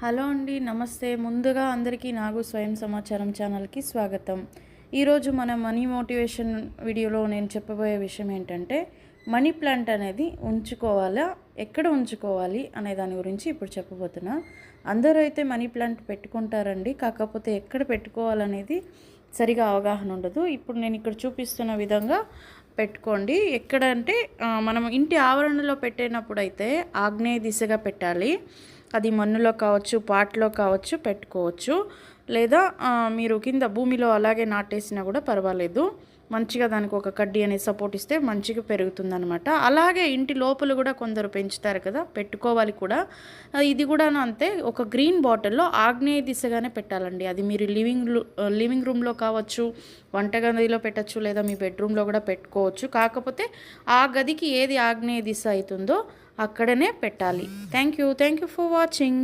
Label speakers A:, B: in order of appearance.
A: Hello అండి, నమస్తే. ముందుగా అందరికీ నాగు స్వయం సమాచారం ఛానల్కి స్వాగతం. ఈరోజు మన మనీ మోటివేషన్ వీడియోలో నేను చెప్పబోయే విషయం ఏంటంటే, మనీ ప్లాంట్ అనేది ఉంచుకోవాలా, ఎక్కడ ఉంచుకోవాలి అనే దాని గురించి ఇప్పుడు చెప్పబోతున్నా. అందరూ అయితే మనీ ప్లాంట్ పెట్టుకుంటారండి, కాకపోతే ఎక్కడ పెట్టుకోవాలనేది సరిగా అవగాహన ఉండదు. ఇప్పుడు నేను ఇక్కడ చూపిస్తున్న విధంగా పెట్టుకోండి. ఎక్కడ అంటే మనం ఇంటి ఆవరణలో పెట్టేటప్పుడు అయితే ఆగ్నేయ దిశగా పెట్టాలి. అది మన్నులో కావచ్చు, పాట్లో కావచ్చు పెట్టుకోవచ్చు. లేదా మీరు కింద భూమిలో అలాగే నాటేసినా కూడా పర్వాలేదు. మంచిగా దానికి ఒక కడ్డీ అనేది సపోర్ట్ ఇస్తే మంచిగా పెరుగుతుందనమాట. అలాగే ఇంటి లోపల కూడా కొందరు పెంచుతారు కదా, పెట్టుకోవాలి కూడా. ఇది కూడా అంతే, ఒక గ్రీన్ బాటిల్లో ఆగ్నేయ దిశగానే పెట్టాలండి. అది మీరు లివింగ్ రూమ్లో కావచ్చు, వంటగదిలో పెట్టచ్చు, లేదా మీ బెడ్రూమ్లో కూడా పెట్టుకోవచ్చు. కాకపోతే ఆ గదికి ఏది ఆగ్నేయ దిశ అవుతుందో అక్కడనే పెట్టాలి. Thank you for watching.